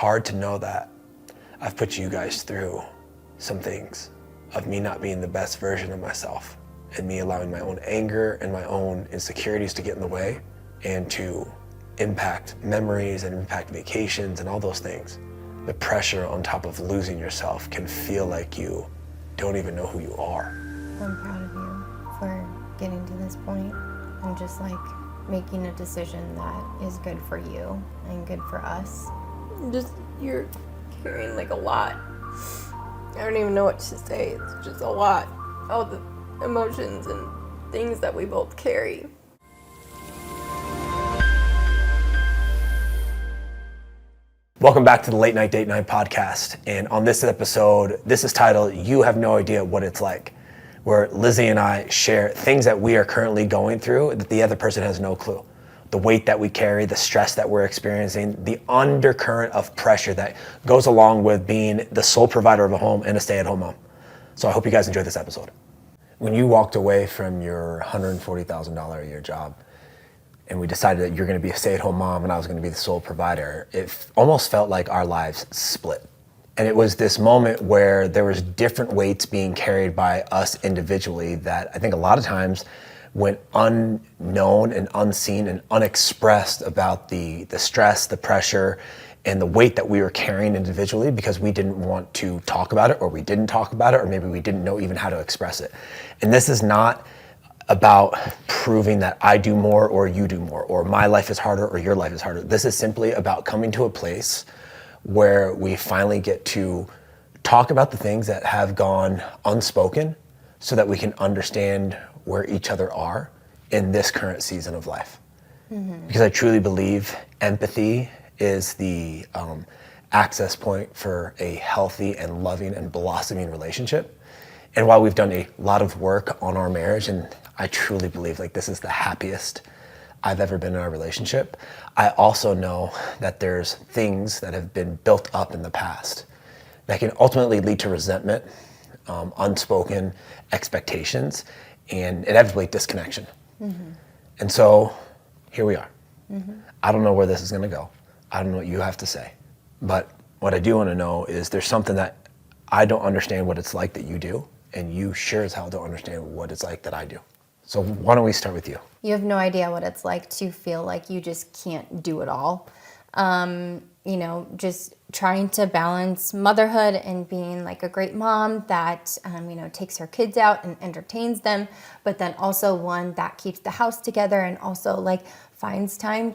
hard to know that I've put you guys through some things of me not being the best version of myself and me allowing my own anger and my own insecurities to get in the way and to impact memories and impact vacations and all those things. The pressure on top of losing yourself can feel like you don't even know who you are. I'm proud of you for getting to this point and just like making a decision that is good for you and good for us. Just, you're carrying like a lot. I don't even know what to say. It's just a lot. All the emotions and things that we both carry. Welcome back to the Late Night Date Night podcast. And on this episode, this is titled, You Have No Idea What It's Like, where Lizzie and I share things that we are currently going through that the other person has no clue. The weight that we carry, the stress that we're experiencing, the undercurrent of pressure that goes along with being the sole provider of a home and a stay-at-home mom. So I hope you guys enjoyed this episode. When you walked away from your $140,000 a year job, and we decided that you're going to be a stay-at-home mom and I was going to be the sole provider, it almost felt like our lives split. And it was this moment where there was different weights being carried by us individually that I think a lot of times went unknown and unseen and unexpressed about the stress, the pressure, and the weight that we were carrying individually because we didn't want to talk about it, or we didn't talk about it, or maybe we didn't know even how to express it. And this is not about proving that I do more or you do more, or my life is harder or your life is harder. This is simply about coming to a place where we finally get to talk about the things that have gone unspoken so that we can understand where each other are in this current season of life. Mm-hmm. Because I truly believe empathy is the access point for a healthy and loving and blossoming relationship. And while we've done a lot of work on our marriage, and I truly believe like this is the happiest I've ever been in our relationship, I also know that there's things that have been built up in the past that can ultimately lead to resentment, unspoken expectations, and inevitably disconnection. Mm-hmm. And so here we are. Mm-hmm. I don't know where this is going to go. I don't know what you have to say. But what I do want to know is there's something that I don't understand what it's like that you do, and you sure as hell don't understand what it's like that I do. So why don't we start with you? You have no idea what it's like to feel like you just can't do it all. Just trying to balance motherhood and being like a great mom that, takes her kids out and entertains them, but then also one that keeps the house together and also like finds time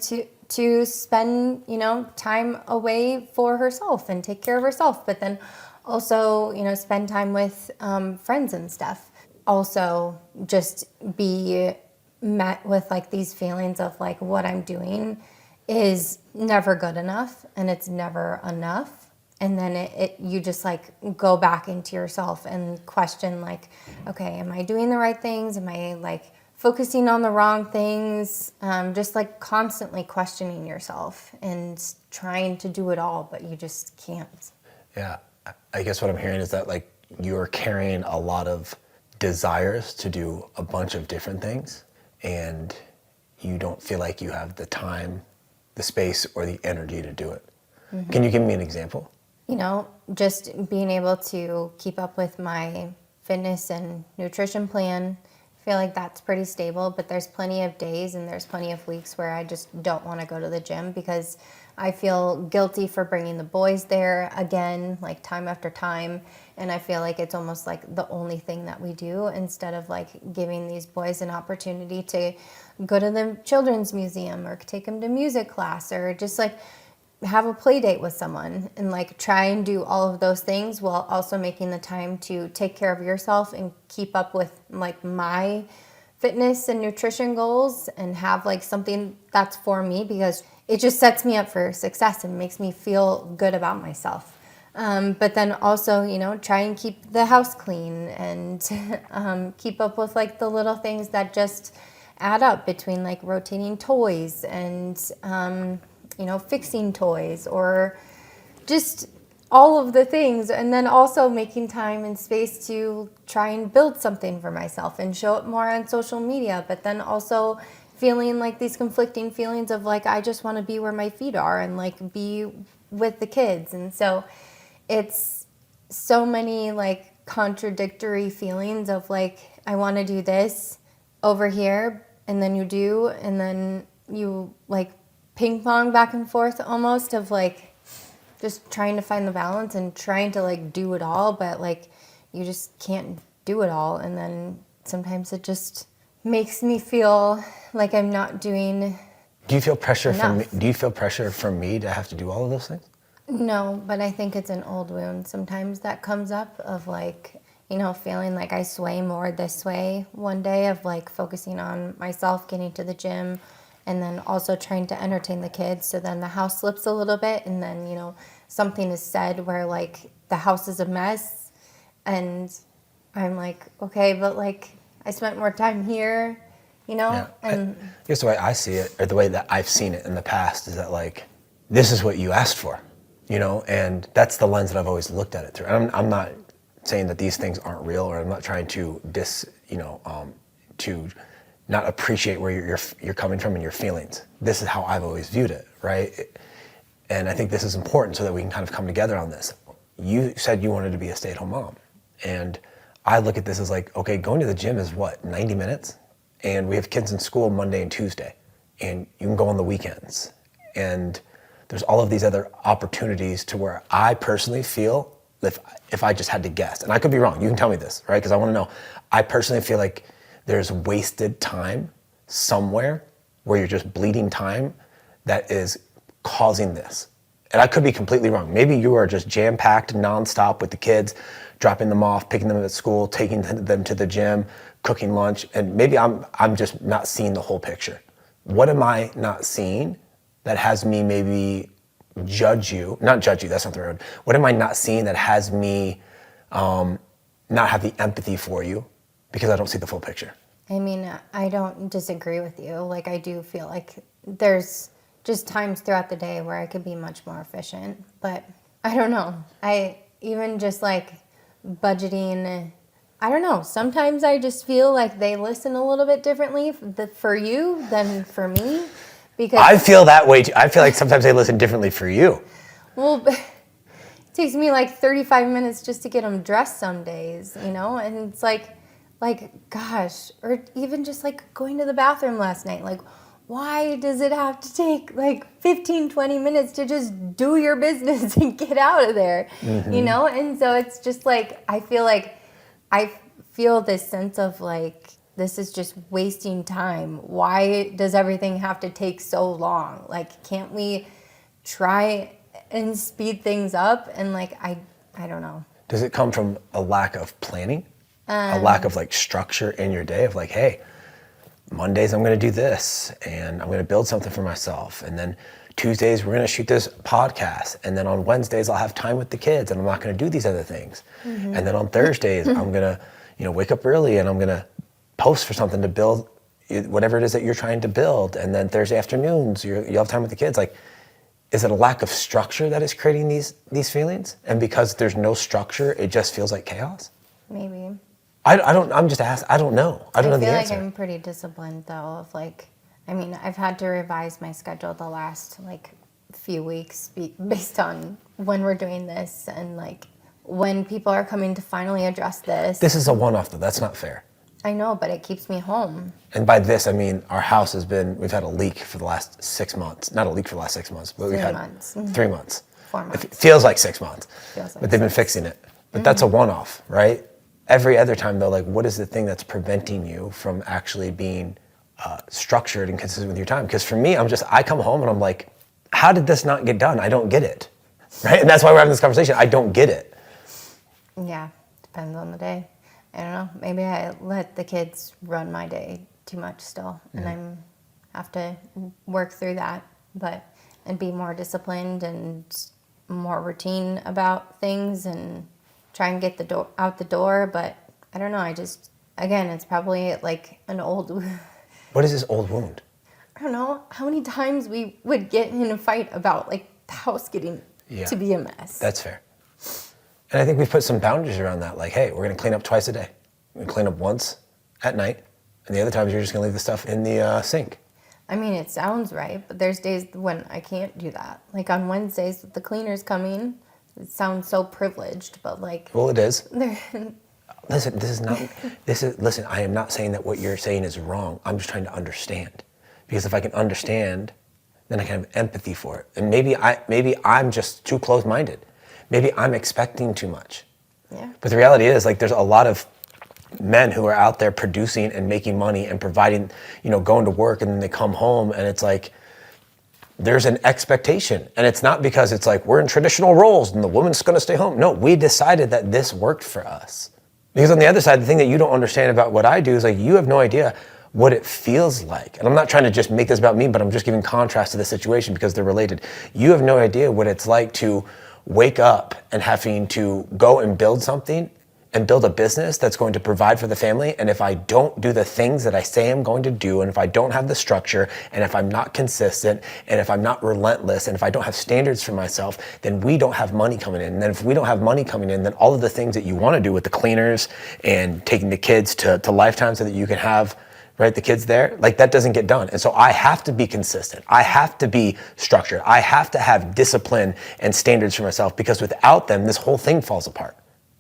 to spend, time away for herself and take care of herself, but then also, spend time with friends and stuff. Also, just be met with like these feelings of like what I'm doing is never good enough and it's never enough. And then you just like go back into yourself and question like, okay, am I doing the right things? Am I like focusing on the wrong things? Just like constantly questioning yourself and trying to do it all, but you just can't. Yeah, I guess what I'm hearing is that like you're carrying a lot of desires to do a bunch of different things and you don't feel like you have the time, the space, or the energy to do it. Mm-hmm. Can you give me an example? Just being able to keep up with my fitness and nutrition plan. I feel like that's pretty stable, but there's plenty of days and there's plenty of weeks where I just don't want to go to the gym because I feel guilty for bringing the boys there again, like time after time. And I feel like it's almost like the only thing that we do instead of like giving these boys an opportunity to go to the children's museum or take them to music class or just like have a play date with someone and like try and do all of those things while also making the time to take care of yourself and keep up with like my fitness and nutrition goals and have like something that's for me because it just sets me up for success and makes me feel good about myself. But then also, try and keep the house clean and keep up with like the little things that just add up between like rotating toys and, fixing toys or just all of the things. And then also making time and space to try and build something for myself and show it more on social media. But then also feeling like these conflicting feelings of like, I just want to be where my feet are and like be with the kids. And so it's so many like contradictory feelings of like, I want to do this over here, and then you do, and then you like ping pong back and forth almost of like just trying to find the balance and trying to like do it all, but like you just can't do it all. And then sometimes it just makes me feel like I'm not doing. Do you feel pressure from me? Enough. Do you feel pressure from me to have to do all of those things? No, but I think it's an old wound sometimes that comes up of like, you know, feeling like I sway more this way one day of like focusing on myself, getting to the gym, and then also trying to entertain the kids. So then the house slips a little bit, and then, you know, something is said where like the house is a mess, and I'm like, okay, but like I spent more time here, you know? Yeah. And I guess the way I see it, or the way that I've seen it in the past, is that like, this is what you asked for, you know? And that's the lens that I've always looked at it through. And I'm not saying that these things aren't real, or I'm not trying to to not appreciate where you're coming from and your feelings. This is how I've always viewed it, right? And I think this is important so that we can kind of come together on this. You said you wanted to be a stay-at-home mom. And I look at this as like, okay, going to the gym is what, 90 minutes? And we have kids in school Monday and Tuesday. And you can go on the weekends. And there's all of these other opportunities to where I personally feel, if I just had to guess, and I could be wrong, you can tell me this, right? Because I want to know. I personally feel like there's wasted time somewhere where you're just bleeding time that is causing this. And I could be completely wrong. Maybe you are just jam-packed nonstop with the kids, dropping them off, picking them up at school, taking them to the gym, cooking lunch, and maybe I'm just not seeing the whole picture. What am I not seeing that has me maybe not judge you, that's not the right word. What am I not seeing that has me not have the empathy for you because I don't see the full picture? I mean, I don't disagree with you. Like, I do feel like there's just times throughout the day where I could be much more efficient. But I don't know. I even just like budgeting, I don't know. Sometimes I just feel like they listen a little bit differently for you than for me. Because I feel that way too. I feel like sometimes they listen differently for you. Well, it takes me like 35 minutes just to get them dressed some days, you know? And it's like, gosh, or even just like going to the bathroom last night. Like, why does it have to take like 15, 20 minutes to just do your business and get out of there, you know? And so it's just like, I feel this sense of like, this is just wasting time. Why does everything have to take so long? Like, can't we try and speed things up? And like, I don't know. Does it come from a lack of planning? A lack of like structure in your day of like, hey, Mondays I'm gonna do this and I'm gonna build something for myself. And then Tuesdays we're gonna shoot this podcast. And then on Wednesdays I'll have time with the kids and I'm not gonna do these other things. And then on Thursdays I'm gonna, wake up early and I'm gonna post for something to build whatever it is that you're trying to build. And then Thursday afternoons you'll have time with the kids. Like, is it a lack of structure that is creating these feelings? And because there's no structure, it just feels like chaos? Maybe. I'm just asking. I don't know. I don't know the answer. I feel like I'm pretty disciplined though. Of like, I mean, I've had to revise my schedule the last like few weeks based on when we're doing this and like when people are coming to finally address this. This is a one-off though. That's not fair. I know, but it keeps me home. And by this, I mean our house we've had a leak for the last 6 months. Not a leak for the last 6 months, but we've had 3 months. 4 months. It feels like 6 months. Feels like but they've been fixing it. But that's a one-off, right? Every other time though, like what is the thing that's preventing you from actually being structured and consistent with your time? Because for me, I come home and I'm like, how did this not get done? I don't get it, right? And that's why we're having this conversation. I don't get it. Yeah, depends on the day. I don't know. Maybe I let the kids run my day too much still, and I have to work through that, and be more disciplined and more routine about things and try and get out the door. But I don't know. It's probably like an old. What is this old wound? I don't know how many times we would get in a fight about like the house getting to be a mess. That's fair. And I think we've put some boundaries around that. Like, hey, we're going to clean up twice a day. We're going to clean up once at night, and the other times you're just going to leave the stuff in the sink. I mean, it sounds right, but there's days when I can't do that. Like on Wednesdays with the cleaners coming, it sounds so privileged, but like, Well, it is. they're- Listen, listen, I am not saying that what you're saying is wrong. I'm just trying to understand. Because if I can understand, then I can have empathy for it. And maybe I'm just too close-minded. Maybe I'm expecting too much. yeah. But the reality is, like, there's a lot of men who are out there producing and making money and providing, going to work, and then they come home and it's like, there's an expectation. And it's not because it's like, we're in traditional roles and the woman's gonna stay home. No, we decided that this worked for us. Because on the other side, the thing that you don't understand about what I do is like, you have no idea what it feels like. And I'm not trying to just make this about me, but I'm just giving contrast to the situation because they're related. You have no idea what it's like to wake up and having to go and build something and build a business that's going to provide for the family. And if I don't do the things that I say I'm going to do, and if I don't have the structure, and if I'm not consistent, and if I'm not relentless, and if I don't have standards for myself, then we don't have money coming in. And then if we don't have money coming in, then all of the things that you want to do with the cleaners and taking the kids to Lifetime so that you can have, right, the kids there, like that doesn't get done. And so I have to be consistent. I have to be structured. I have to have discipline and standards for myself, because without them, this whole thing falls apart.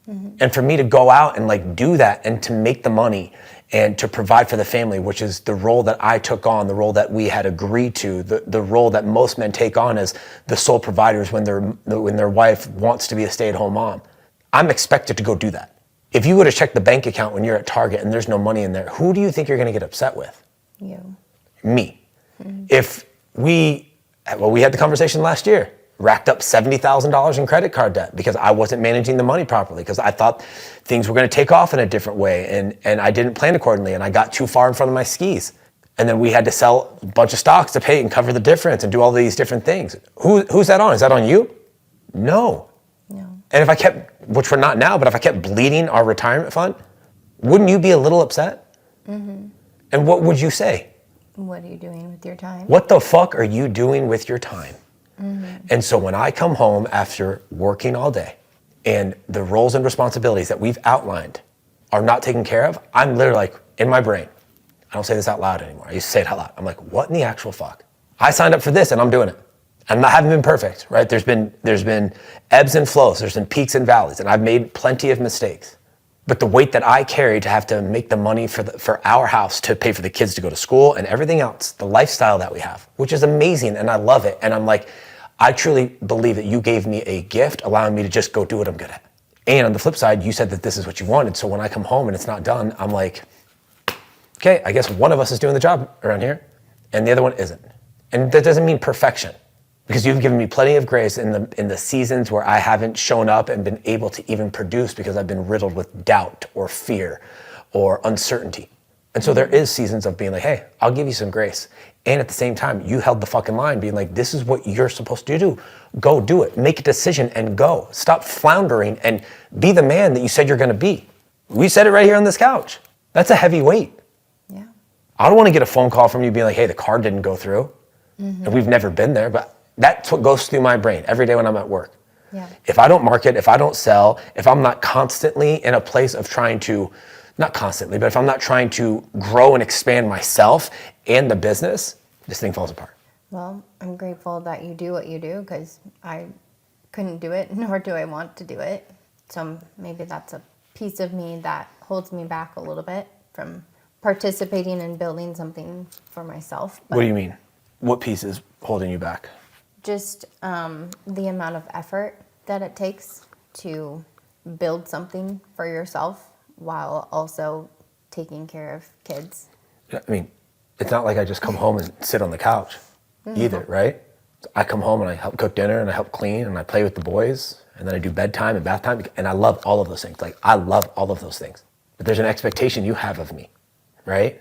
Mm-hmm. And for me to go out and like do that and to make the money and to provide for the family, which is the role that I took on, the role that we had agreed to, the role that most men take on as the sole providers when their wife wants to be a stay-at-home mom. I'm expected to go do that. If you would have checked the bank account when you're at Target and there's no money in there, who do you think you're gonna get upset with? You. Me. Mm-hmm. If we had the conversation last year, racked up $70,000 in credit card debt because I wasn't managing the money properly, because I thought things were gonna take off in a different way, and I didn't plan accordingly, and I got too far in front of my skis. And then we had to sell a bunch of stocks to pay and cover the difference and do all these different things. Who's that on? Is that on you? No. And if I kept, which we're not now, but if I kept bleeding our retirement fund, wouldn't you be a little upset? Mm-hmm. And what would you say? What are you doing with your time? What the fuck are you doing with your time? Mm-hmm. And so when I come home after working all day and the roles and responsibilities that we've outlined are not taken care of, I'm literally like, in my brain, I don't say this out loud anymore. I used to say it out loud. I'm like, what in the actual fuck? I signed up for this and I'm doing it. And I haven't been perfect, right? There's been ebbs and flows. There's been peaks and valleys, and I've made plenty of mistakes. But the weight that I carry to have to make the money for our house to pay for the kids to go to school and everything else, the lifestyle that we have, which is amazing, and I love it. And I'm like, I truly believe that you gave me a gift, allowing me to just go do what I'm good at. And on the flip side, you said that this is what you wanted. So when I come home and it's not done, I'm like, okay, I guess one of us is doing the job around here and the other one isn't. And that doesn't mean perfection, because you've given me plenty of grace in the seasons where I haven't shown up and been able to even produce because I've been riddled with doubt or fear or uncertainty. And so there is seasons of being like, hey, I'll give you some grace. And at the same time, you held the fucking line, being like, this is what you're supposed to do. Go do it. Make a decision and go. Stop floundering and be the man that you said you're gonna be. We said it right here on this couch. That's a heavy weight. Yeah. I don't wanna get a phone call from you being like, hey, the car didn't go through. Mm-hmm. And we've never been there, but that's what goes through my brain every day when I'm at work. Yeah. If I don't market, if I don't sell, if I'm not constantly in a place of trying to, not constantly, but if I'm not trying to grow and expand myself and the business, this thing falls apart. Well, I'm grateful that you do what you do, because I couldn't do it, nor do I want to do it. So maybe that's a piece of me that holds me back a little bit from participating in building something for myself. But what do you mean? What piece is holding you back? Just the amount of effort that it takes to build something for yourself while also taking care of kids. I mean, it's not like I just come home and sit on the couch either, right? I come home and I help cook dinner and I help clean and I play with the boys and then I do bedtime and bath time, and I love all of those things. Like, I love all of those things. But there's an expectation you have of me, right?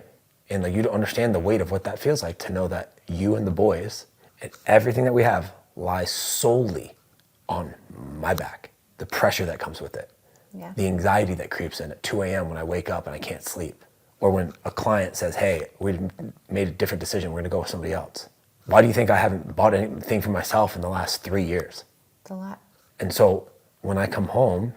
And like, you don't understand the weight of what that feels like, to know that you and the boys and everything that we have lies solely on my back. The pressure that comes with it. Yeah. The anxiety that creeps in at 2 a.m. when I wake up and I can't sleep. Or when a client says, hey, we made a different decision, we're gonna go with somebody else. Why do you think I haven't bought anything for myself in the last 3 years? It's a lot. And so when I come home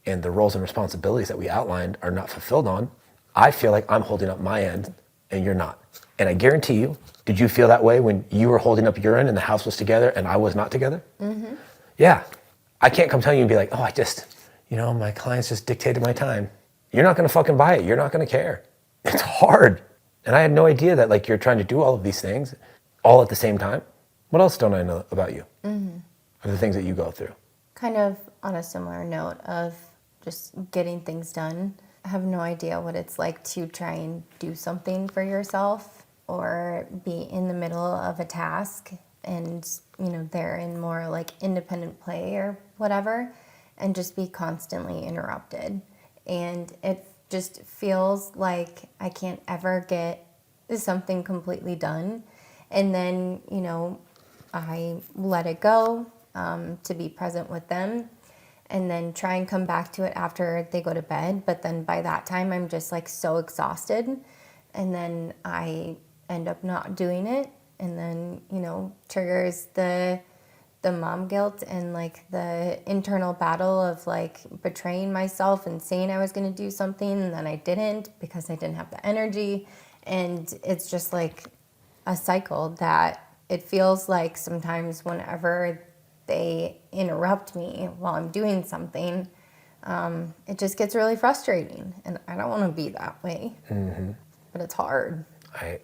and the roles and responsibilities that we outlined are not fulfilled on, I feel like I'm holding up my end and you're not. And I guarantee you, did you feel that way when you were holding up urine and the house was together and I was not together? Mm-hmm. Yeah. I can't come tell you and be like, oh, my clients just dictated my time. You're not gonna fucking buy it. You're not gonna care. It's hard. And I had no idea that like you're trying to do all of these things all at the same time. What else don't I know about you? Mm-hmm. Or the things that you go through? Kind of on a similar note of just getting things done. I have no idea what it's like to try and do something for yourself or be in the middle of a task and, they're in more like independent play or whatever, and just be constantly interrupted. And it just feels like I can't ever get something completely done. And then, I let it go to be present with them and then try and come back to it after they go to bed. But then by that time, I'm just like so exhausted. And then I end up not doing it. And then, triggers the mom guilt and like the internal battle of like betraying myself and saying I was going to do something and then I didn't because I didn't have the energy. And it's just like a cycle that it feels like sometimes whenever they interrupt me while I'm doing something, it just gets really frustrating. And I don't want to be that way, but it's hard. I've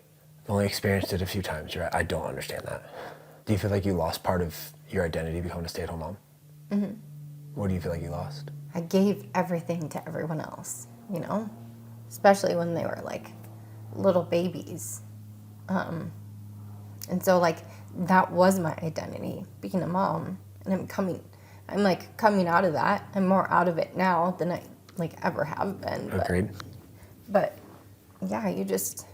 only experienced it a few times. You're right. I don't understand that. Do you feel like you lost part of your identity becoming a stay-at-home mom? Mm-hmm. What do you feel like you lost? I gave everything to everyone else, especially when they were like little babies. And so like that was my identity, being a mom. And I'm coming out of that. I'm more out of it now than I like ever have been. Agreed. But yeah, it's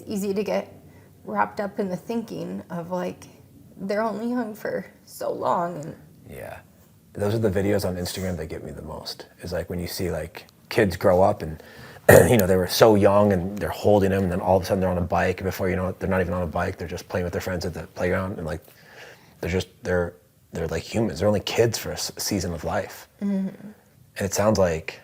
easy to get wrapped up in the thinking of like, they're only young for so long. And yeah. Those are the videos on Instagram that get me the most. Is like when you see like kids grow up and they were so young and they're holding them and then all of a sudden they're on a bike and before you know it, they're not even on a bike, they're just playing with their friends at the playground and like they're like humans. They're only kids for a season of life. Mm-hmm. And it sounds like,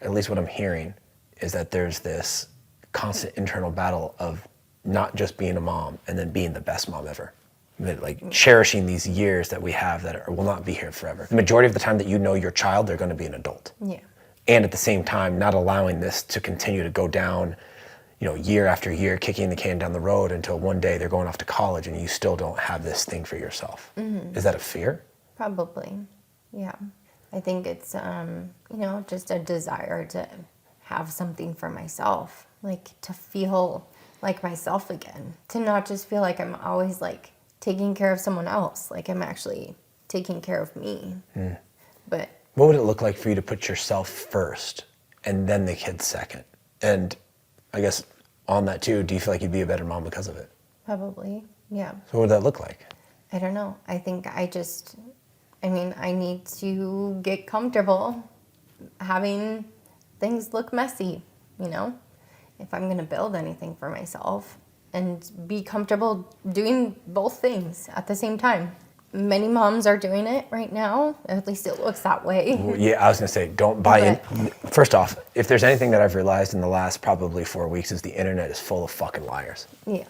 at least what I'm hearing, is that there's this constant internal battle of not just being a mom and then being the best mom ever. Like cherishing these years that we have that will not be here forever. The majority of the time that your child, they're going to be an adult. Yeah. And at the same time, not allowing this to continue to go down, year after year, kicking the can down the road until one day they're going off to college and you still don't have this thing for yourself. Mm-hmm. Is that a fear? Probably. Yeah. I think it's, just a desire to have something for myself, like to feel like myself again, to not just feel like I'm always like taking care of someone else, like I'm actually taking care of me. Mm. But what would it look like for you to put yourself first and then the kids second? And I guess on that too, do you feel like you'd be a better mom because of it? Probably, yeah. So what would that look like? I don't know. I think I need to get comfortable having things look messy, if I'm going to build anything for myself, and be comfortable doing both things at the same time. Many moms are doing it right now. At least it looks that way. Well, yeah, I was going to say, don't buy in. First off, if there's anything that I've realized in the last probably 4 weeks is the internet is full of fucking liars. Yeah.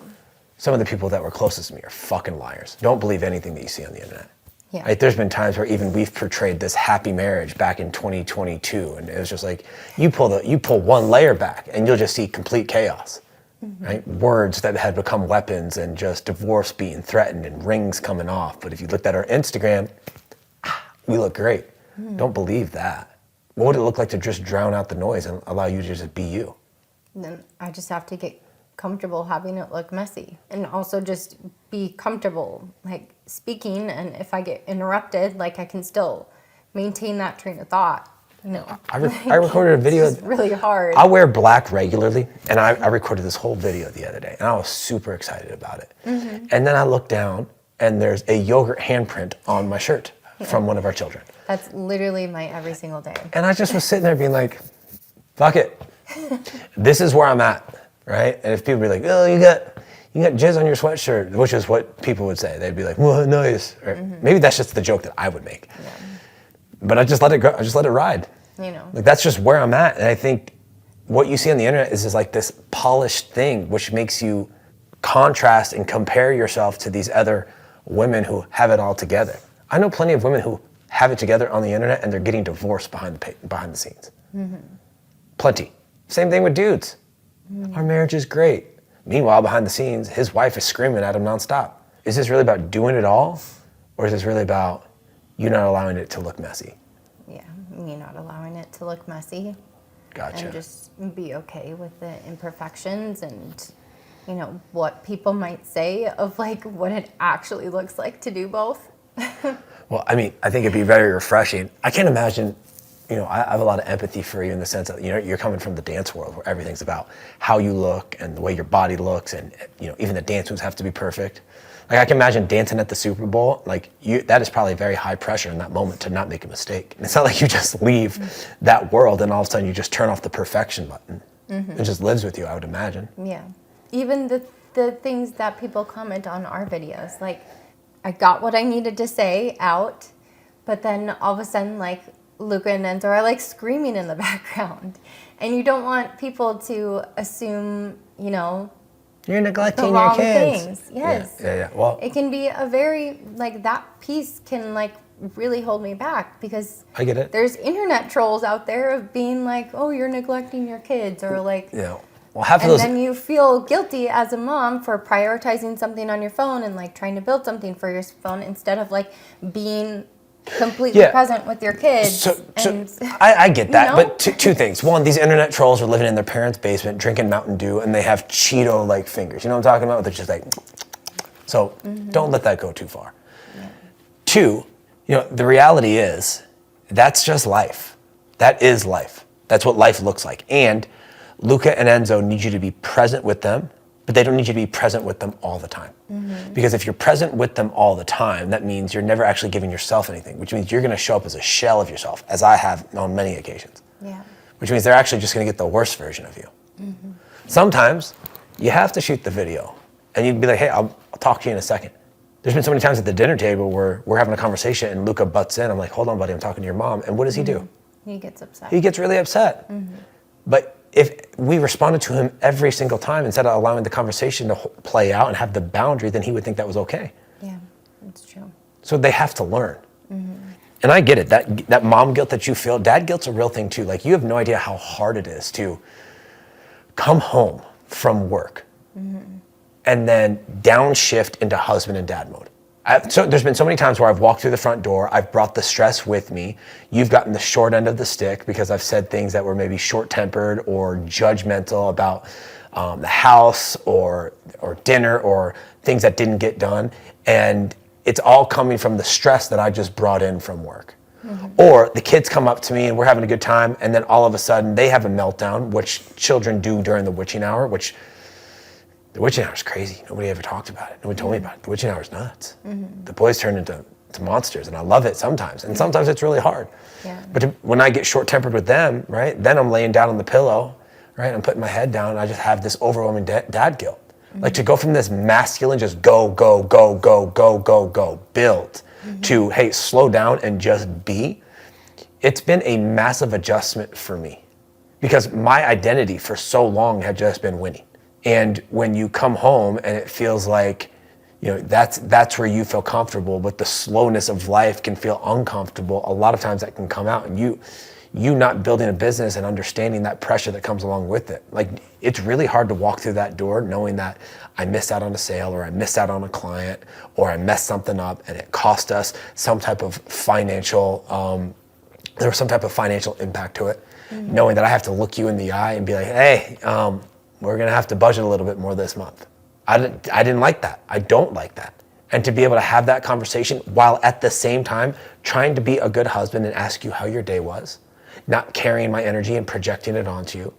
Some of the people that were closest to me are fucking liars. Don't believe anything that you see on the internet. Yeah. Right? There's been times where even we've portrayed this happy marriage back in 2022, and it was just like, you pull one layer back and you'll just see complete chaos. Mm-hmm. Right? Words that had become weapons and just divorce being threatened and rings coming off. But if you looked at our Instagram, we look great. Mm-hmm. Don't believe that. What would it look like to just drown out the noise and allow you to just be you? And then I just have to get comfortable having it look messy, and also just be comfortable like speaking, and if I get interrupted, like I can still maintain that train of thought. I recorded a video. It's really hard. I wear black regularly, and I recorded this whole video the other day, and I was super excited about it. Mm-hmm. And then I looked down, and there's a yogurt handprint on my shirt from one of our children. That's literally my every single day. And I just was sitting there being like, fuck it. This is where I'm at. Right? And if people be like, oh, you got jizz on your sweatshirt, which is what people would say. They'd be like, well, nice. Or maybe that's just the joke that I would make. Yeah. But I just let it go. I just let it ride. Like that's just where I'm at. And I think what you see on the internet is like this polished thing, which makes you contrast and compare yourself to these other women who have it all together. I know plenty of women who have it together on the internet and they're getting divorced behind the scenes. Plenty. Same thing with dudes. Our marriage is great. Meanwhile, behind the scenes, his wife is screaming at him nonstop. Is this really about doing it all? Or is this really about you not allowing it to look messy? Yeah, me not allowing it to look messy. Gotcha. And just be okay with the imperfections and, you know, what people might say of like what it actually looks like to do both. Well, I mean, I think it'd be very refreshing. I can't imagine, you know, I have a lot of empathy for you in the sense that, you know, you're coming from the dance world where everything's about how you look and the way your body looks, and, you know, even the dance moves have to be perfect. Like, I can imagine dancing at the Super Bowl, like, that is probably very high pressure in that moment to not make a mistake. And it's not like you just leave that world and all of a sudden you just turn off the perfection button. It just lives with you, I would imagine. Yeah. Even the things that people comment on our videos, like, I got what I needed to say out, but then all of a sudden, like, Luca and Enzo are, like, screaming in the background. And you don't want people to assume, you know, You're neglecting the your wrong kids. things. Yes. Yeah. Well, It can be a very, like, that piece can, like, really hold me back because I get it. there's internet trolls out there of being like, oh, you're neglecting your kids, or like, You know, well, half of and those. then you feel guilty as a mom for prioritizing something on your phone and like trying to build something for your phone instead of like being completely Yeah. present with your kids. So and I get that, you know? but two things. One, these internet trolls are living in their parents' basement, drinking Mountain Dew, and they have Cheeto-like fingers. You know what I'm talking about? They're just like, so don't let that go too far. Yeah. Two, you know, the reality is that's just life. That is life. That's what life looks like. And Luca and Enzo need you to be present with them, but they don't need you to be present with them all the time. Because if you're present with them all the time, that means you're never actually giving yourself anything, which means you're going to show up as a shell of yourself, as I have on many occasions. Yeah. Which means they're actually just going to get the worst version of you. Sometimes you have to shoot the video and you'd be like, hey, I'll talk to you in a second. There's been so many times at the dinner table where we're having a conversation and Luca butts in. I'm like, hold on, buddy, I'm talking to your mom. And what does he do? He gets upset. He gets really upset. But if we responded to him every single time instead of allowing the conversation to play out and have the boundary, then he would think that was okay. Yeah, that's true. So they have to learn. And I get it, that mom guilt that you feel, dad guilt's a real thing too. Like, you have no idea how hard it is to come home from work and then downshift into husband and dad mode. So there's been so many times where I've walked through the front door, I've brought the stress with me. You've gotten the short end of the stick because I've said things that were maybe short-tempered or judgmental about the house or dinner or things that didn't get done. And it's all coming from the stress that I just brought in from work. Or the kids come up to me and we're having a good time, and then all of a sudden they have a meltdown, which children do during the witching hour, which the witching hour is crazy. Nobody ever talked about it. Nobody told me about it. The witching hour is nuts. The boys turn into monsters, and I love it sometimes. And sometimes it's really hard. Yeah. But when I get short-tempered with them, right, then I'm laying down on the pillow, right, I'm putting my head down, and I just have this overwhelming dad guilt. Like, to go from this masculine, just go, build, to, hey, slow down and just be, it's been a massive adjustment for me. Because my identity for so long had just been winning. And when you come home and it feels like, you know, that's where you feel comfortable, but the slowness of life can feel uncomfortable. A lot of times that can come out, and you not building a business and understanding that pressure that comes along with it. Like, it's really hard to walk through that door knowing that I missed out on a sale, or I missed out on a client, or I messed something up and it cost us some type of financial, there was some type of financial impact to it. Knowing that I have to look you in the eye and be like, hey, we're gonna have to budget a little bit more this month. I didn't like that. I don't like that. And to be able to have that conversation while at the same time trying to be a good husband and ask you how your day was, not carrying my energy and projecting it onto you,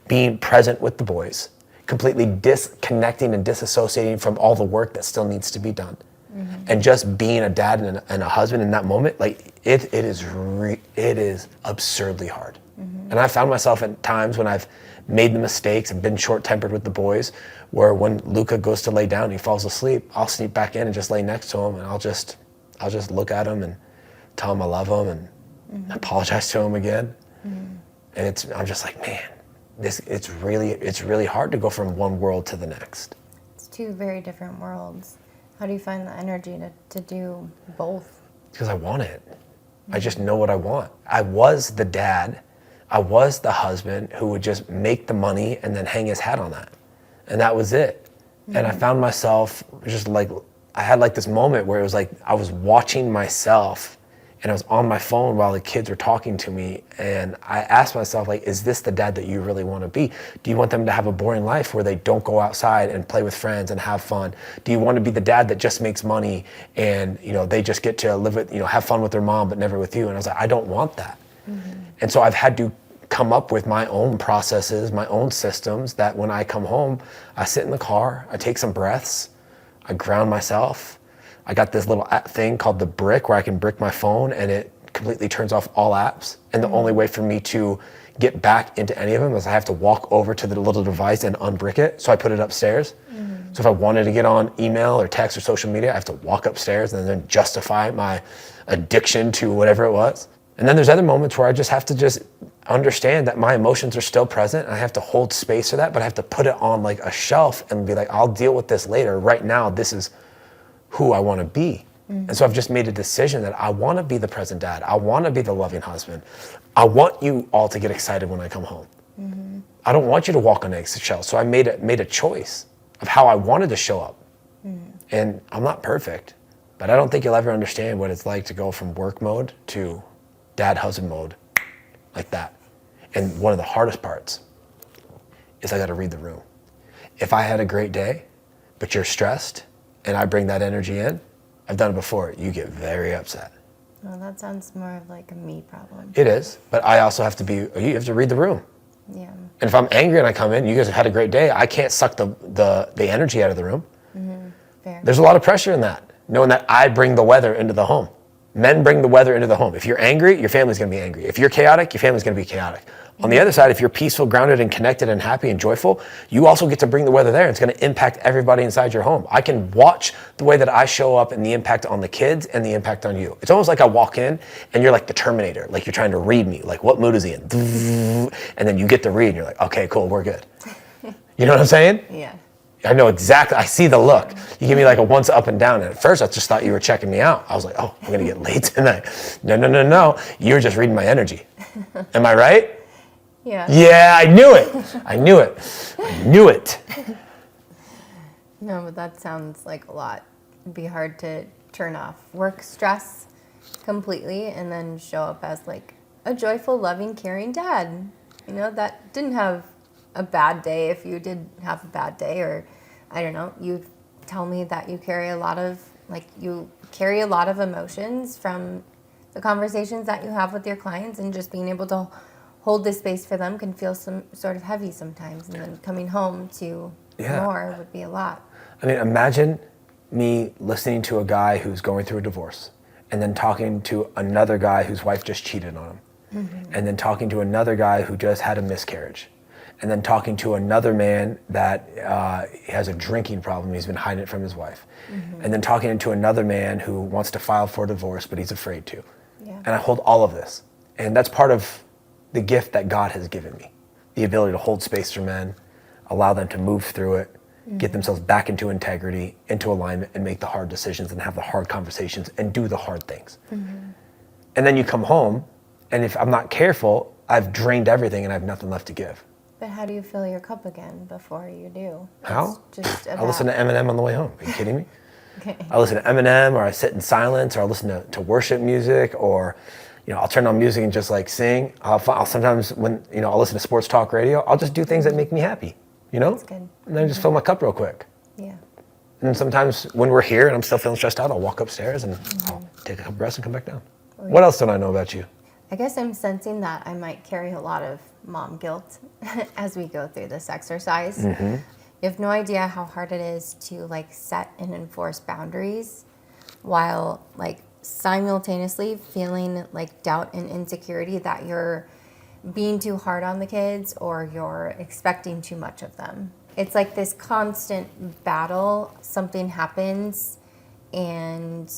being present with the boys, completely disconnecting and disassociating from all the work that still needs to be done. And just being a dad and a husband in that moment, like, it is absurdly hard. And I found myself at times when I've made the mistakes and been short-tempered with the boys, where when Luca goes to lay down and he falls asleep, I'll sneak back in and just lay next to him, and I'll just look at him and tell him I love him and apologize to him again. And I'm just like, man, it's really hard to go from one world to the next. It's two very different worlds. How do you find the energy to do both? Because I want it. I just know what I want. I was the dad. I was the husband who would just make the money and then hang his hat on that. And that was it. And I found myself just like, I had like this moment where it was like, I was watching myself and I was on my phone while the kids were talking to me. And I asked myself, like, is this the dad that you really want to be? Do you want them to have a boring life where they don't go outside and play with friends and have fun? Do you want to be the dad that just makes money and, they just get to live with, have fun with their mom, but never with you? And I was like, I don't want that. And so I've had to come up with my own processes, my own systems that when I come home, I sit in the car, I take some breaths, I ground myself. I got this little thing called the brick where I can brick my phone and it completely turns off all apps. And the only way for me to get back into any of them is I have to walk over to the little device and unbrick it. So I put it upstairs. So if I wanted to get on email or text or social media, I have to walk upstairs and then justify my addiction to whatever it was. And then there's other moments where I just have to just understand that my emotions are still present and I have to hold space for that, but I have to put it on like a shelf and be like, I'll deal with this later. Right now, this is who I want to be. And so I've just made a decision that I want to be the present dad. I want to be the loving husband. I want you all to get excited when I come home. I don't want you to walk on eggshells. So I made a choice of how I wanted to show up. And I'm not perfect, but I don't think you'll ever understand what it's like to go from work mode to dad husband mode like that. And one of the hardest parts is I got to read the room. If I had a great day, but you're stressed and I bring that energy in, I've done it before, you get very upset. Well, that sounds more of like a me problem. It is, but I also have to you have to read the room. Yeah. And if I'm angry and I come in, you guys have had a great day, I can't suck the energy out of the room. Fair. There's a lot of pressure in that, knowing that I bring the weather into the home. Men bring the weather into the home. If you're angry, your family's gonna be angry. If you're chaotic, your family's gonna be chaotic. On the other side, if you're peaceful, grounded, and connected, and happy, and joyful, you also get to bring the weather there. It's gonna impact everybody inside your home. I can watch the way that I show up and the impact on the kids and the impact on you. It's almost like I walk in and you're like the Terminator, like you're trying to read me, like what mood is he in? And then you get the read and you're like, okay, cool, we're good. You know what I'm saying? Yeah. I know exactly, I see the look. You give me like a once up and down, and at first I just thought you were checking me out. I was like, oh, I'm gonna get late tonight. No, you're just reading my energy. Am I right? Yeah. Yeah, I knew it. No, but that sounds like a lot. It'd be hard to turn off work stress completely and then show up as like a joyful, loving, caring dad. That didn't have a bad day if you did have a bad day, or I don't know, you tell me that you carry a lot of emotions from the conversations that you have with your clients, and just being able to hold this space for them can feel some sort of heavy sometimes, and then coming home to more would be a lot. I mean, imagine me listening to a guy who's going through a divorce and then talking to another guy whose wife just cheated on him, and then talking to another guy who just had a miscarriage, and then talking to another man that has a drinking problem. He's been hiding it from his wife. And then talking to another man who wants to file for divorce, but he's afraid to. Yeah. And I hold all of this. And that's part of the gift that God has given me. The ability to hold space for men, allow them to move through it, get themselves back into integrity, into alignment, and make the hard decisions and have the hard conversations and do the hard things. And then you come home, and if I'm not careful, I've drained everything and I have nothing left to give. But how do you fill your cup again before you do? How? It's just I listen to Eminem on the way home. Are you kidding me? Okay. I listen to Eminem, or I sit in silence, or I listen to worship music, or I'll turn on music and just like sing. I'll sometimes when I'll listen to sports talk radio. I'll just do things that make me happy. That's good. And then just fill my cup real quick. Yeah. And sometimes when we're here and I'm still feeling stressed out, I'll walk upstairs and I'll take a couple breaths and come back down. What else don't I know about you? I guess I'm sensing that I might carry a lot of mom guilt as we go through this exercise. You have no idea how hard it is to like set and enforce boundaries while like simultaneously feeling like doubt and insecurity that you're being too hard on the kids or you're expecting too much of them. It's like this constant battle. Something happens and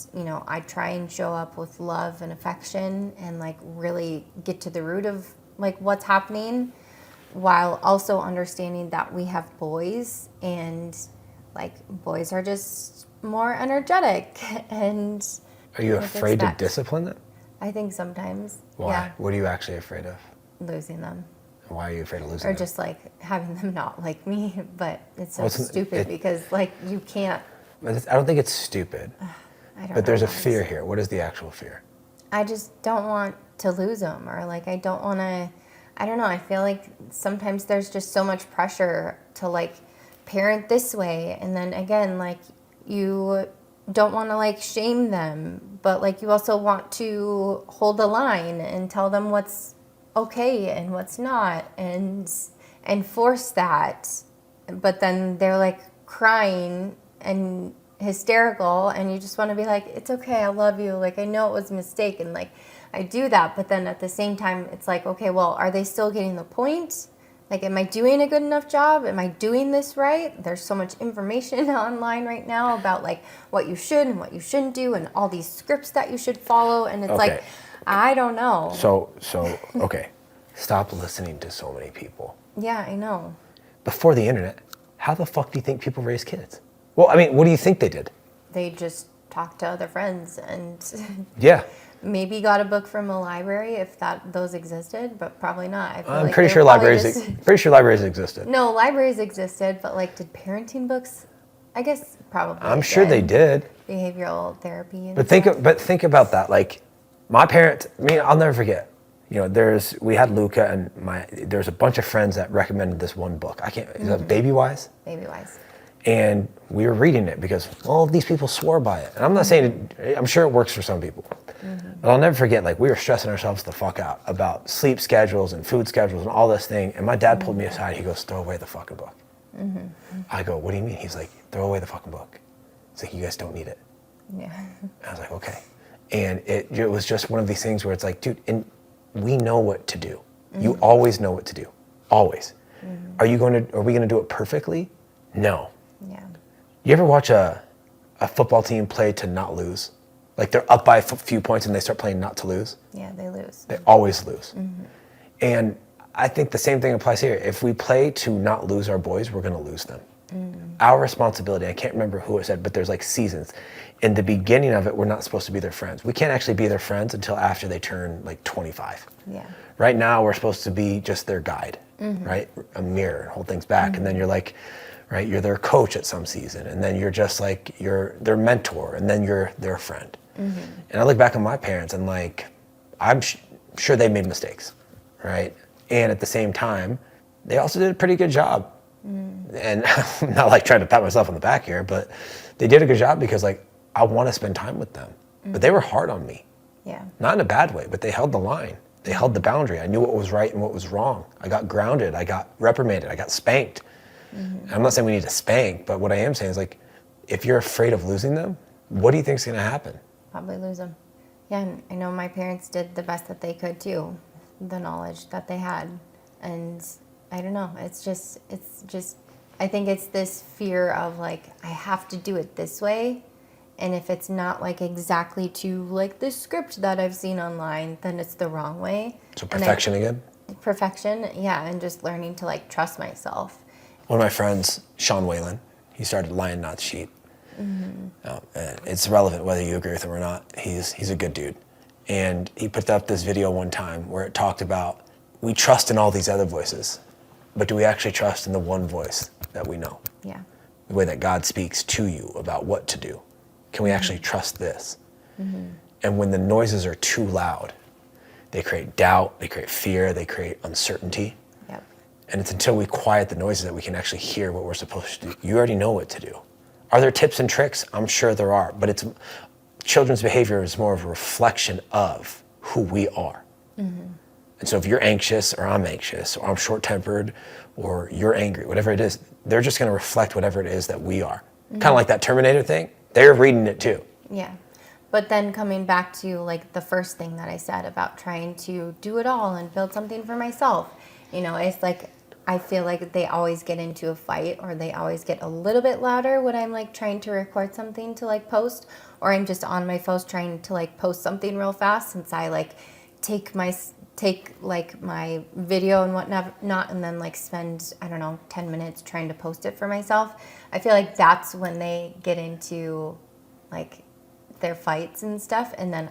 I try and show up with love and affection and like really get to the root of like what's happening, while also understanding that we have boys, and like boys are just more energetic and Are you like afraid to expect. discipline them? I think sometimes. Why? Yeah, What are you actually afraid of? losing them. Why are you afraid of losing Or them? just like having them not like me, but it's so Well, it's- stupid it- because like you can't. I don't think it's stupid, I don't know. but there's a guys. fear here. What is the actual fear? I just don't want to lose them, or like I don't want to. I don't know. I feel like sometimes there's just so much pressure to like parent this way, and then again like you don't want to like shame them, but like you also want to hold the line and tell them what's okay and what's not, and force that. But then they're like crying and hysterical, and you just want to be like, it's okay, I love you, like I know it was a mistake, and like I do that. But then at the same time it's like, okay, well, are they still getting the point? Like, am I doing a good enough job? Am I doing this right? There's so much information online right now about like what you should and what you shouldn't do, and all these scripts that you should follow, and it's Okay. like, I don't know. So okay, stop listening to so many people. Yeah, I know. Before the internet, how the fuck do you think people raise kids? Well, I mean, what do you think they did? They just talk to other friends and Yeah, maybe got a book from a library if those existed, but probably not. I feel I'm like pretty they're sure probably libraries existed. No, libraries existed, but like, did parenting books? I guess probably. I'm sure they did. Behavioral therapy. And But stuff. think about that. Like, my parents. I mean, I'll never forget. You know, we had Luca, and there's a bunch of friends that recommended this one book. Is that Baby Wise? Baby Wise. And we were reading it because all of these people swore by it. And I'm not saying I'm sure it works for some people. But I'll never forget, like, we were stressing ourselves the fuck out about sleep schedules and food schedules and all this thing. And my dad pulled me aside. He goes, throw away the fucking book. I go, what do you mean? He's like, throw away the fucking book. He's like, you guys don't need it. Yeah. I was like, okay. And it was just one of these things where it's like, dude, and we know what to do. You always know what to do. Always. Are we going to do it perfectly? No. Yeah. You ever watch a football team play to not lose? Like, they're up by a few points and they start playing not to lose? Yeah, they lose. They always lose. And I think the same thing applies here. If we play to not lose our boys, we're going to lose them. Our responsibility, I can't remember who it said, but there's like seasons. In the beginning of it, we're not supposed to be their friends. We can't actually be their friends until after they turn like 25. Yeah. Right now, we're supposed to be just their guide, right? A mirror, and hold things back. And then you're like, right, you're their coach at some season. And then you're just like, you're their mentor. And then you're their friend. And I look back on my parents and like, I'm sure they made mistakes, right? And at the same time, they also did a pretty good job. And I'm not like trying to pat myself on the back here, but they did a good job because like, I want to spend time with them. But they were hard on me. Yeah. Not in a bad way, but they held the line. They held the boundary. I knew what was right and what was wrong. I got grounded. I got reprimanded. I got spanked. I'm not saying we need to spank, but what I am saying is like, if you're afraid of losing them, what do you think is going to happen? Probably lose them. Yeah, and I know my parents did the best that they could too, the knowledge that they had. And I don't know, it's just, I think it's this fear of like, I have to do it this way. And if it's not like exactly to like the script that I've seen online, then it's the wrong way. So perfection again? Perfection, yeah, and just learning to like trust myself. One of my friends, Sean Whalen, he started Lion Not Sheep. And it's relevant whether you agree with him or not. He's a good dude. And he put up this video one time where it talked about, we trust in all these other voices, but do we actually trust in the one voice that we know? Yeah. The way that God speaks to you about what to do. Can we actually trust this? And when the noises are too loud, they create doubt, they create fear, they create uncertainty. Yep. And it's until we quiet the noises that we can actually hear what we're supposed to do. You already know what to do. Are there tips and tricks? I'm sure there are, but children's behavior is more of a reflection of who we are. And so if you're anxious or I'm anxious or I'm short-tempered or you're angry, whatever it is, they're just going to reflect whatever it is that we are. Kind of like that Terminator thing. They're reading it too. Yeah. But then coming back to like the first thing that I said about trying to do it all and build something for myself, you know, it's like I feel like they always get into a fight or they always get a little bit louder when I'm like trying to record something to like post, or I'm just on my phone trying to like post something real fast, since I like take my take like my video and whatnot and then like spend, I don't know, 10 minutes trying to post it for myself, I feel like that's when they get into like their fights and stuff, and then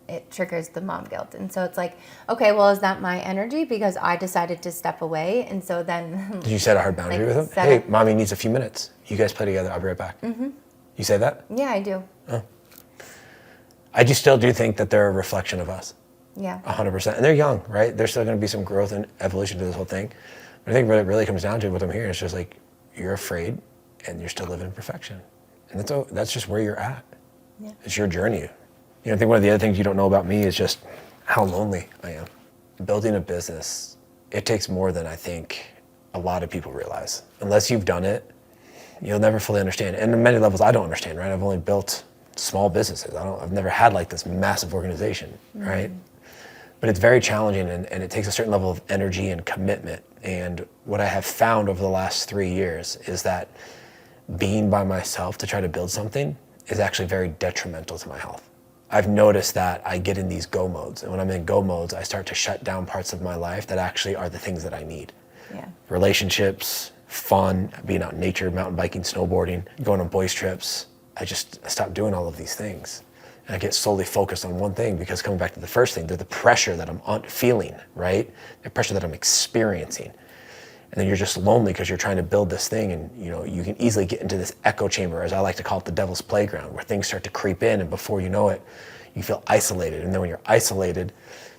it triggers the mom guilt. And so it's like, okay, well, is that my energy because I decided to step away? And so then Did you set a hard boundary like, with them? Hey, mommy needs a few minutes. You guys play together. I'll be right back. Mm-hmm. You say that? Yeah, I do. I just still do think that they're a reflection of us. Yeah. 100%. And they're young, right? There's still going to be some growth and evolution to this whole thing. But I think what it really comes down to, what I'm hearing, is just like, you're afraid and you're still living in perfection. And that's just where you're at. Yeah. It's your journey. You know, I think one of the other things you don't know about me is just how lonely I am. Building a business, it takes more than I think a lot of people realize. Unless you've done it, you'll never fully understand. And on many levels, I don't understand, right? I've only built small businesses. I've never had like this massive organization, right? But it's very challenging, and it takes a certain level of energy and commitment. And what I have found over the last 3 years is that being by myself to try to build something is actually very detrimental to my health. I've noticed that I get in these go modes, and when I'm in go modes, I start to shut down parts of my life that actually are the things that I need. Yeah. Relationships, fun, being out in nature, mountain biking, snowboarding, going on boys trips. I stopped doing all of these things. And I get solely focused on one thing, because coming back to the first thing, there's the pressure that I'm feeling, right? The pressure that I'm experiencing. And then you're just lonely because you're trying to build this thing, and you can easily get into this echo chamber, as I like to call it, the devil's playground, where things start to creep in, and before you know it, you feel isolated. And then when you're isolated,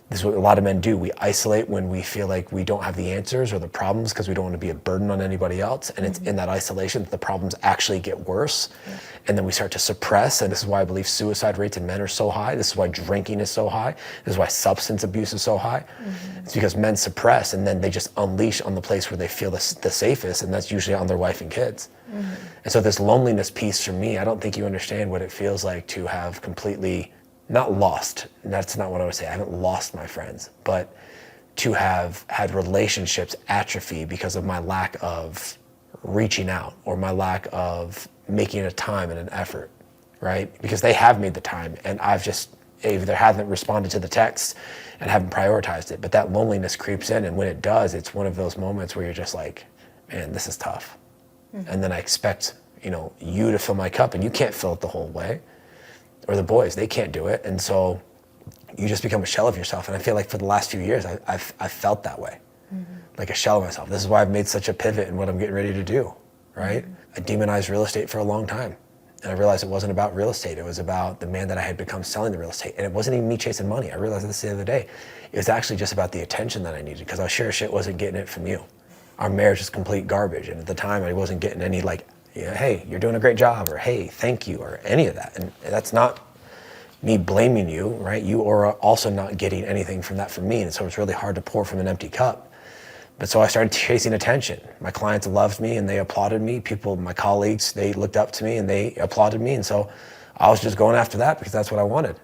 this is what a lot of men do. We isolate when we feel like we don't have the answers or the problems, because we don't want to be a burden on anybody else. And it's in that isolation that the problems actually get worse. Yeah. And then we start to suppress. And this is why I believe suicide rates in men are so high. This is why drinking is so high. This is why substance abuse is so high. It's because men suppress, and then they just unleash on the place where they feel the safest. And that's usually on their wife and kids. And so this loneliness piece, for me, I don't think you understand what it feels like to have completely not lost, that's not what I would say, I haven't lost my friends, but to have had relationships atrophy because of my lack of reaching out, or my lack of making a time and an effort, right? Because they have made the time, and I've just either haven't responded to the text and haven't prioritized it. But that loneliness creeps in, and when it does, it's one of those moments where you're just like, man, this is tough. And then I expect, you to fill my cup, and you can't fill it the whole way. Or the boys, they can't do it. And so you just become a shell of yourself. And I feel like for the last few years, I've felt that way, like a shell of myself. This is why I've made such a pivot in what I'm getting ready to do, right? I demonized real estate for a long time. And I realized it wasn't about real estate. It was about the man that I had become selling the real estate. And it wasn't even me chasing money. I realized this the other day. It was actually just about the attention that I needed, because I sure shit wasn't getting it from you. Our marriage was complete garbage. And at the time, I wasn't getting any hey, you're doing a great job, or hey, thank you, or any of that. And that's not me blaming you, right? You are also not getting anything from that from me. And so it's really hard to pour from an empty cup. But so I started chasing attention. My clients loved me and they applauded me. People, my colleagues, they looked up to me and they applauded me. And so I was just going after that because that's what I wanted.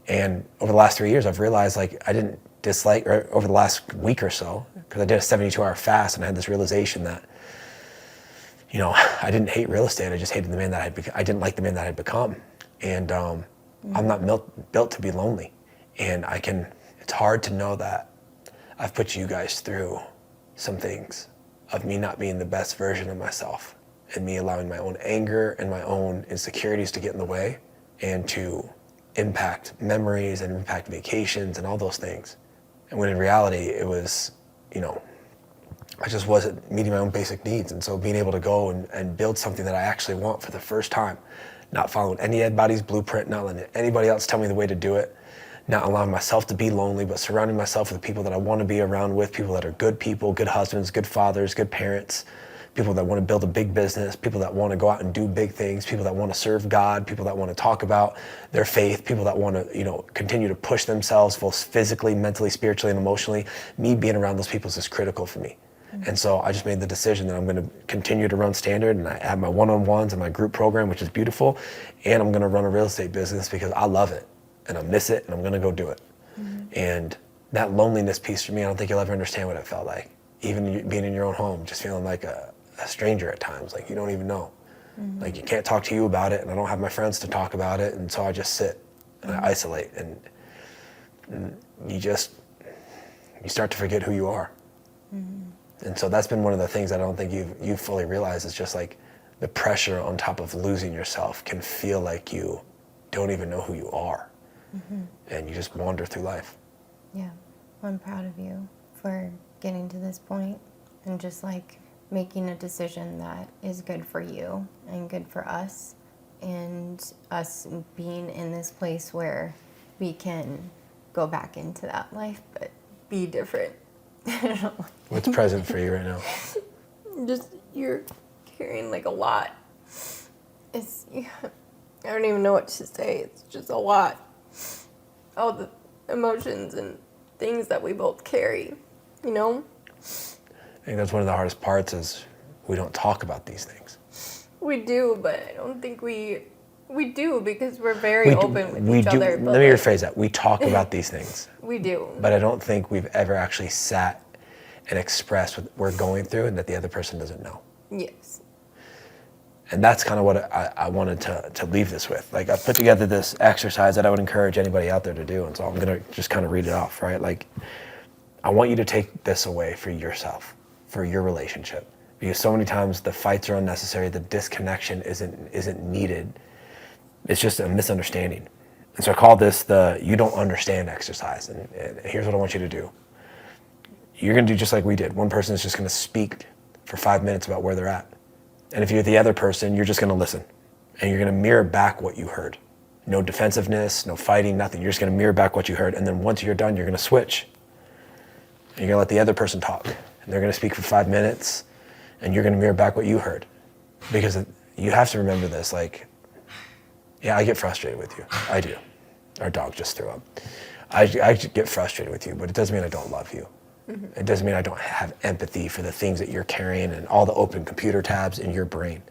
And over the last 3 years, I've realized I didn't dislike, or over the last week or so, because I did a 72-hour fast, and I had this realization that, I didn't hate real estate. I just hated the man that I didn't like the man that I had become. And I'm not built to be lonely. And it's hard to know that I've put you guys through some things of me not being the best version of myself, and me allowing my own anger and my own insecurities to get in the way, and to impact memories and impact vacations and all those things. And when in reality, it was, I just wasn't meeting my own basic needs. And so being able to go and build something that I actually want for the first time, not following anybody's blueprint, not letting anybody else tell me the way to do it, not allowing myself to be lonely, but surrounding myself with people that I want to be around with, people that are good people, good husbands, good fathers, good parents, people that want to build a big business, people that want to go out and do big things, people that want to serve God, people that want to talk about their faith, people that want to, continue to push themselves both physically, mentally, spiritually, and emotionally. Me being around those people is critical for me. And so I just made the decision that I'm going to continue to run Standard, and I have my one-on-ones and my group program, which is beautiful, and I'm going to run a real estate business because I love it and I miss it, and I'm going to go do it. And that loneliness piece for me, I don't think you'll ever understand what it felt like. Even being in your own home, just feeling like a stranger at times, like you don't even know. Like you can't talk to you about it, and I don't have my friends to talk about it, and so I just sit and I isolate, and you just you start to forget who you are. And so that's been one of the things that I don't think you've fully realized is just like the pressure on top of losing yourself can feel like you don't even know who you are. And you just wander through life. Yeah, I'm proud of you for getting to this point and just like making a decision that is good for you and good for us, and us being in this place where we can go back into that life, but be different. What's present for you right now? Just, you're carrying like a lot. It's, I don't even know what to say. It's just a lot. All the emotions and things that we both carry, you know? I think that's one of the hardest parts is we don't talk about these things. We do, but I don't think we do because we're very open with each other. Let me rephrase that. We talk about these things. We do. But I don't think we've ever actually sat and expressed what we're going through and that the other person doesn't know. Yes. And that's kind of what I wanted to leave this with. Like, I put together this exercise that I would encourage anybody out there to do. And so I'm going to just kind of read it off, right? Like, I want you to take this away for yourself, for your relationship. Because so many times the fights are unnecessary, the disconnection isn't needed. It's just a misunderstanding. And so I call this the you don't understand exercise. And here's what I want you to do. You're going to do just like we did. One person is just going to speak for 5 minutes about where they're at. And if you're the other person, you're just going to listen. And you're going to mirror back what you heard. No defensiveness, no fighting, nothing. You're just going to mirror back what you heard. And then once you're done, you're going to switch. And you're going to let the other person talk. And they're going to speak for 5 minutes. And you're going to mirror back what you heard. Because you have to remember this. Like, yeah, I get frustrated with you. I do. Our dog just threw up. I get frustrated with you, but it doesn't mean I don't love you. It doesn't mean I don't have empathy for the things that you're carrying and all the open computer tabs in your brain.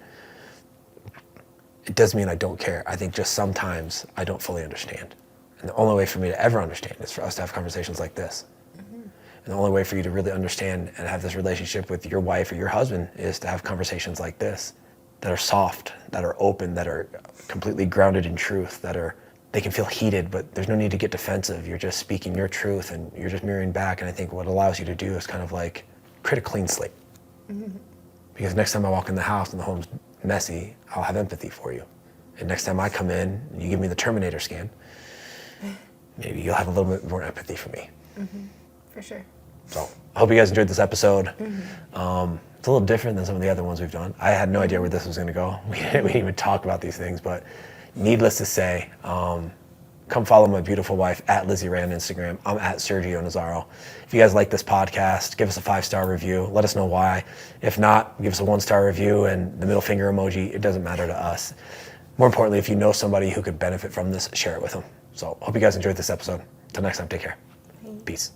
It doesn't mean I don't care. I think just sometimes I don't fully understand. And the only way for me to ever understand is for us to have conversations like this. And the only way for you to really understand and have this relationship with your wife or your husband is to have conversations like this that are soft, that are open, that are completely grounded in truth, they can feel heated, but there's no need to get defensive. You're just speaking your truth and you're just mirroring back. And I think what it allows you to do is kind of like create a clean slate. Because next time I walk in the house and the home's messy, I'll have empathy for you. And next time I come in and you give me the Terminator scan, maybe you'll have a little bit more empathy for me. For sure. So I hope you guys enjoyed this episode. It's a little different than some of the other ones we've done. I had no idea where this was going to go. We didn't even talk about these things, but needless to say, come follow my beautiful wife at Lizzi Ray on Instagram. I'm at Sergio Nazaro. If you guys like this podcast, give us a 5-star review. Let us know why. If not, give us a 1-star review and the middle finger emoji. It doesn't matter to us. More importantly, if you know somebody who could benefit from this, share it with them. So hope you guys enjoyed this episode. Till next time, take care. Peace.